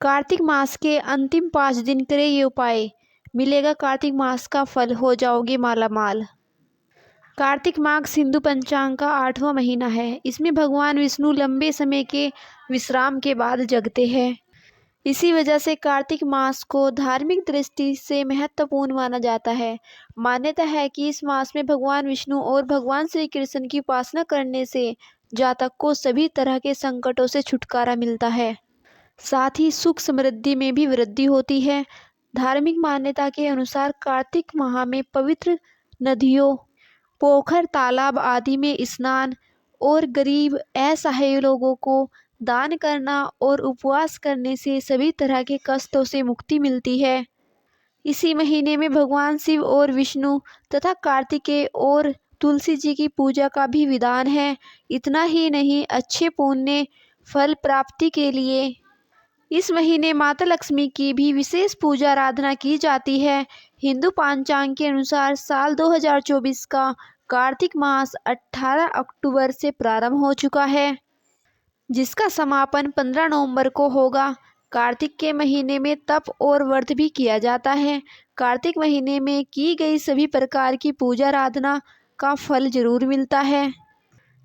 कार्तिक मास के अंतिम 5 दिन करें ये उपाय, मिलेगा कार्तिक मास का फल, हो जाओगे माला माल। कार्तिक मास हिंदू पंचांग का 8वां महीना है। इसमें भगवान विष्णु लंबे समय के विश्राम के बाद जगते हैं। इसी वजह से कार्तिक मास को धार्मिक दृष्टि से महत्वपूर्ण माना जाता है। मान्यता है कि इस मास में भगवान विष्णु और भगवान श्री कृष्ण की उपासना करने से जातक को सभी तरह के संकटों से छुटकारा मिलता है। साथ ही सुख समृद्धि में भी वृद्धि होती है। धार्मिक मान्यता के अनुसार कार्तिक माह में पवित्र नदियों, पोखर, तालाब आदि में स्नान और गरीब असहाय लोगों को दान करना और उपवास करने से सभी तरह के कष्टों से मुक्ति मिलती है। इसी महीने में भगवान शिव और विष्णु तथा कार्तिकेय और तुलसी जी की पूजा का भी विधान है। इतना ही नहीं, अच्छे पुण्य फल प्राप्ति के लिए इस महीने माता लक्ष्मी की भी विशेष पूजा आराधना की जाती है। हिंदू पंचांग के अनुसार साल 2024 का कार्तिक मास 18 अक्टूबर से प्रारंभ हो चुका है, जिसका समापन 15 नवंबर को होगा। कार्तिक के महीने में तप और व्रत भी किया जाता है। कार्तिक महीने में की गई सभी प्रकार की पूजा आराधना का फल जरूर मिलता है।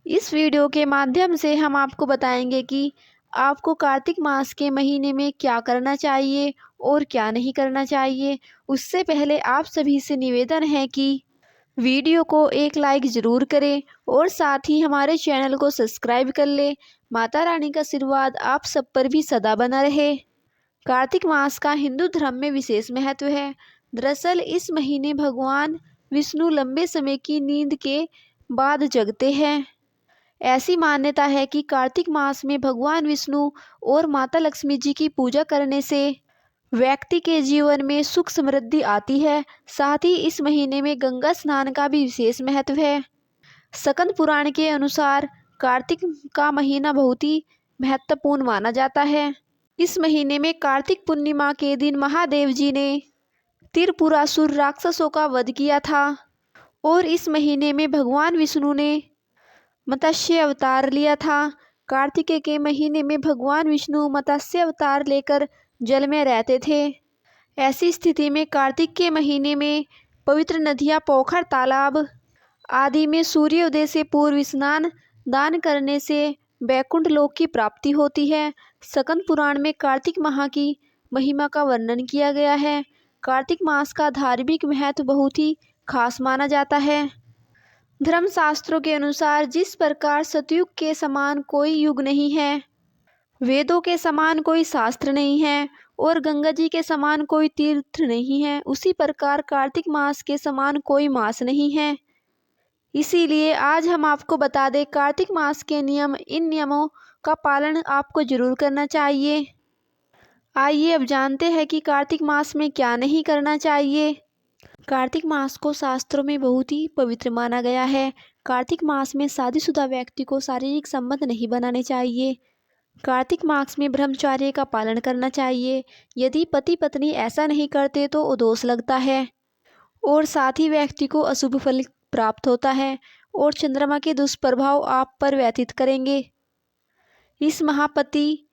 इस वीडियो के माध्यम से हम आपको बताएंगे कि आपको कार्तिक मास के महीने में क्या करना चाहिए और क्या नहीं करना चाहिए। उससे पहले आप सभी से निवेदन है कि वीडियो को एक लाइक ज़रूर करें और साथ ही हमारे चैनल को सब्सक्राइब कर लें। माता रानी का आशीर्वाद आप सब पर भी सदा बना रहे। कार्तिक मास का हिंदू धर्म में विशेष महत्व है। दरअसल इस महीने भगवान विष्णु लंबे समय की नींद के बाद जगते हैं। ऐसी मान्यता है कि कार्तिक मास में भगवान विष्णु और माता लक्ष्मी जी की पूजा करने से व्यक्ति के जीवन में सुख समृद्धि आती है। साथ ही इस महीने में गंगा स्नान का भी विशेष महत्व है। स्कंद पुराण के अनुसार कार्तिक का महीना बहुत ही महत्वपूर्ण माना जाता है। इस महीने में कार्तिक पूर्णिमा के दिन महादेव जी ने त्रिपुरासुर राक्षसों का वध किया था और इस महीने में भगवान विष्णु ने मत्स्य अवतार लिया था। कार्तिक के महीने में भगवान विष्णु मत्स्य अवतार लेकर जल में रहते थे। ऐसी स्थिति में कार्तिक के महीने में पवित्र नदियाँ, पोखर, तालाब आदि में सूर्योदय से पूर्व स्नान दान करने से वैकुंठ लोक की प्राप्ति होती है। स्कंद पुराण में कार्तिक माह की महिमा का वर्णन किया गया है। कार्तिक मास का धार्मिक महत्व बहुत ही खास माना जाता है। धर्मशास्त्रों के अनुसार जिस प्रकार सतयुग के समान कोई युग नहीं है, वेदों के समान कोई शास्त्र नहीं है और गंगा जी के समान कोई तीर्थ नहीं है, उसी प्रकार कार्तिक मास के समान कोई मास नहीं है। इसीलिए आज हम आपको बता दें कार्तिक मास के नियम। इन नियमों का पालन आपको जरूर करना चाहिए। आइए अब जानते हैं कि कार्तिक मास में क्या नहीं करना चाहिए। कार्तिक मास को शास्त्रों में बहुत ही पवित्र माना गया है। कार्तिक मास में शादीशुदा व्यक्ति को शारीरिक संबंध नहीं बनाने चाहिए। कार्तिक मास में ब्रह्मचर्य का पालन करना चाहिए। यदि पति पत्नी ऐसा नहीं करते तो दोष लगता है और साथ ही व्यक्ति को अशुभ फल प्राप्त होता है और चंद्रमा के दुष्प्रभाव आप पर व्यतीत करेंगे। इस महापति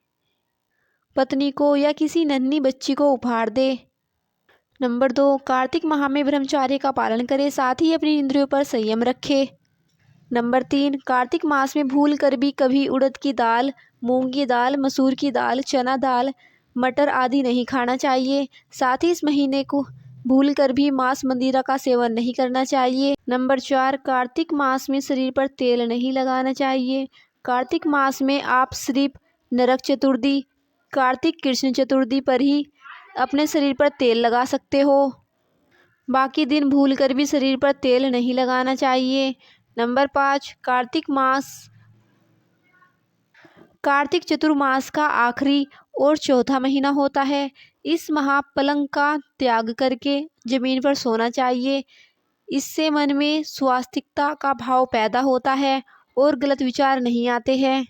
पत्नी को या किसी नन्ही बच्ची को उपहार दे। नंबर 2, कार्तिक माह में ब्रह्मचर्य का पालन करें, साथ ही अपनी इंद्रियों पर संयम रखें। नंबर 3, कार्तिक मास में भूल कर भी कभी उड़द की दाल, मूंग की दाल, मसूर की दाल, चना दाल, मटर आदि नहीं खाना चाहिए। साथ ही इस महीने को भूल कर भी मांस मंदिरा का सेवन नहीं करना चाहिए। नंबर 4, कार्तिक मास में शरीर पर तेल नहीं लगाना चाहिए। कार्तिक मास में आप सिर्फ नरक चतुर्थी, कार्तिक कृष्ण चतुर्थी पर ही अपने शरीर पर तेल लगा सकते हो। बाकी दिन भूल कर भी शरीर पर तेल नहीं लगाना चाहिए। नंबर 5, कार्तिक चतुर्मास का आखिरी और चौथा महीना होता है। इस माह पलंग का त्याग करके जमीन पर सोना चाहिए। इससे मन में स्वास्तिकता का भाव पैदा होता है और गलत विचार नहीं आते हैं।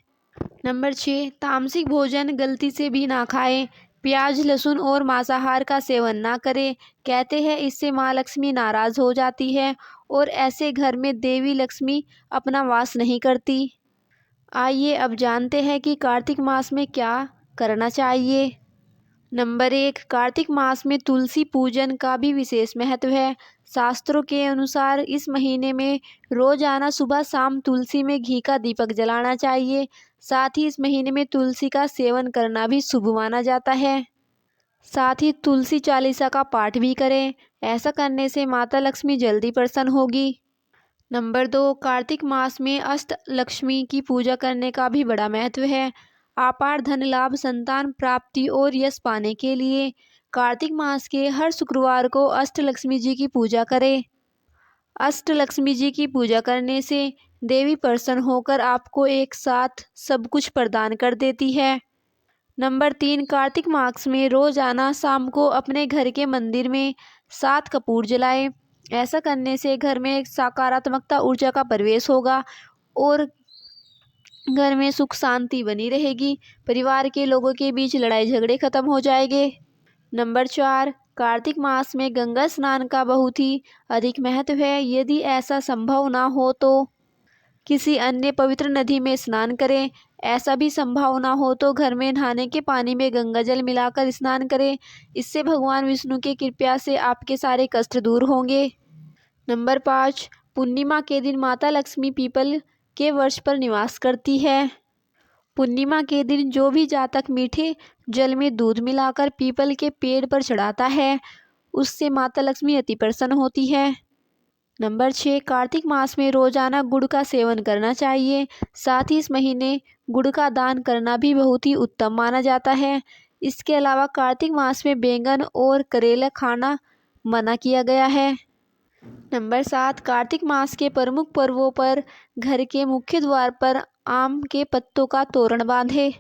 नंबर 6, तामसिक भोजन गलती से भी ना खाएं। प्याज, लहसुन और मांसाहार का सेवन ना करें। कहते हैं इससे माँ लक्ष्मी नाराज हो जाती है और ऐसे घर में देवी लक्ष्मी अपना वास नहीं करती। आइए अब जानते हैं कि कार्तिक मास में क्या करना चाहिए। नंबर 1, कार्तिक मास में तुलसी पूजन का भी विशेष महत्व है। शास्त्रों के अनुसार इस महीने में रोजाना सुबह शाम तुलसी में घी का दीपक जलाना चाहिए। साथ ही इस महीने में तुलसी का सेवन करना भी शुभ माना जाता है। साथ ही तुलसी चालीसा का पाठ भी करें। ऐसा करने से माता लक्ष्मी जल्दी प्रसन्न होगी। नंबर 2, कार्तिक मास में अष्ट लक्ष्मी की पूजा करने का भी बड़ा महत्व है। अपार धन लाभ, संतान प्राप्ति और यश पाने के लिए कार्तिक मास के हर शुक्रवार को अष्ट लक्ष्मी जी की पूजा करें। अष्ट लक्ष्मी जी की पूजा करने से देवी प्रसन्न होकर आपको एक साथ सब कुछ प्रदान कर देती है। नंबर 3, कार्तिक मास में रोजाना शाम को अपने घर के मंदिर में 7 कपूर जलाएं। ऐसा करने से घर में सकारात्मकता ऊर्जा का प्रवेश होगा और घर में सुख शांति बनी रहेगी। परिवार के लोगों के बीच लड़ाई झगड़े खत्म हो जाएंगे। नंबर 4, कार्तिक मास में गंगा स्नान का बहुत ही अधिक महत्व है। यदि ऐसा संभव ना हो तो किसी अन्य पवित्र नदी में स्नान करें। ऐसा भी संभव ना हो तो घर में नहाने के पानी में गंगा जल मिलाकर स्नान करें। इससे भगवान विष्णु की कृपा से आपके सारे कष्ट दूर होंगे। नंबर 5, पूर्णिमा के दिन माता लक्ष्मी पीपल के वृक्ष पर निवास करती है। पूर्णिमा के दिन जो भी जातक मीठे जल में दूध मिलाकर पीपल के पेड़ पर चढ़ाता है, उससे माता लक्ष्मी अति प्रसन्न होती है। नंबर 6, कार्तिक मास में रोजाना गुड़ का सेवन करना चाहिए। साथ ही इस महीने गुड़ का दान करना भी बहुत ही उत्तम माना जाता है। इसके अलावा कार्तिक मास में बैंगन और करेला खाना मना किया गया है। नंबर 7, कार्तिक मास के प्रमुख पर्वों पर घर के मुख्य द्वार पर आम के पत्तों का तोरण बांधे।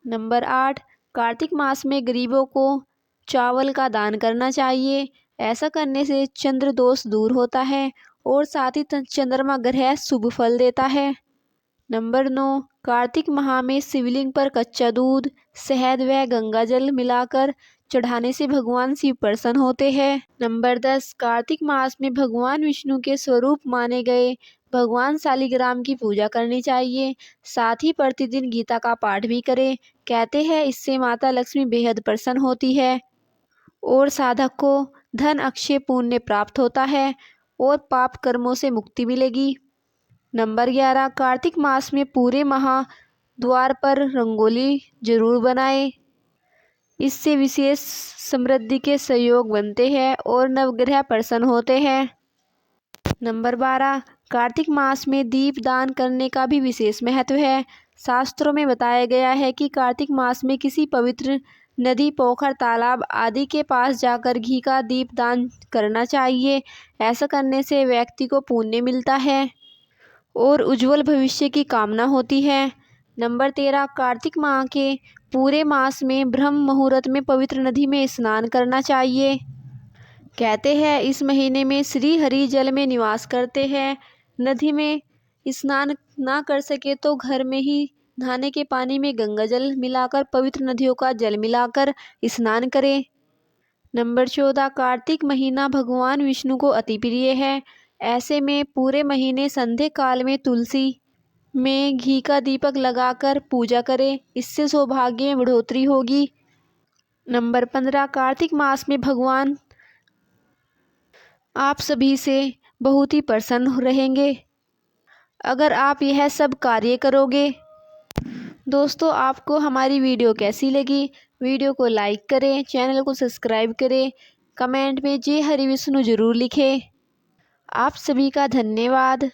नंबर 8, कार्तिक मास में गरीबों को चावल का दान करना चाहिए। ऐसा करने से चंद्र दोष दूर होता है और साथ ही चंद्रमा ग्रह शुभ फल देता है। नंबर 9, कार्तिक माह में शिवलिंग पर कच्चा दूध, शहद व गंगा जल मिलाकर चढ़ाने से भगवान शिव प्रसन्न होते हैं। नंबर 10, कार्तिक मास में भगवान विष्णु के स्वरूप माने गए भगवान शालिग्राम की पूजा करनी चाहिए। साथ ही प्रतिदिन गीता का पाठ भी करें। कहते हैं इससे माता लक्ष्मी बेहद प्रसन्न होती है और साधक को धन, अक्षय, पुण्य प्राप्त होता है और पाप कर्मों से मुक्ति मिलेगी। नंबर 11, कार्तिक मास में पूरे माह द्वार पर रंगोली जरूर बनाएं। इससे विशेष समृद्धि के सहयोग बनते हैं और नवग्रह प्रसन्न होते हैं। नंबर 12, कार्तिक मास में दीप दान करने का भी विशेष महत्व है। शास्त्रों में बताया गया है कि कार्तिक मास में किसी पवित्र नदी, पोखर, तालाब आदि के पास जाकर घी का दीप दान करना चाहिए। ऐसा करने से व्यक्ति को पुण्य मिलता है और उज्जवल भविष्य की कामना होती है। नंबर 13, कार्तिक माह के पूरे मास में ब्रह्म मुहूर्त में पवित्र नदी में स्नान करना चाहिए। कहते हैं इस महीने में श्री हरि जल में निवास करते हैं। नदी में स्नान ना कर सके तो घर में ही नहाने के पानी में गंगा जल मिलाकर पवित्र नदियों का जल मिलाकर स्नान करें। नंबर 14, कार्तिक महीना भगवान विष्णु को अति प्रिय है। ऐसे में पूरे महीने संध्या काल में तुलसी में घी का दीपक लगाकर पूजा करें। इससे सौभाग्य में बढ़ोतरी होगी। नंबर 15, कार्तिक मास में भगवान आप सभी से बहुत ही प्रसन्न रहेंगे अगर आप यह सब कार्य करोगे। दोस्तों, आपको हमारी वीडियो कैसी लगी? वीडियो को लाइक करें, चैनल को सब्सक्राइब करें, कमेंट में जय हरि विष्णु जरूर लिखें। आप सभी का धन्यवाद।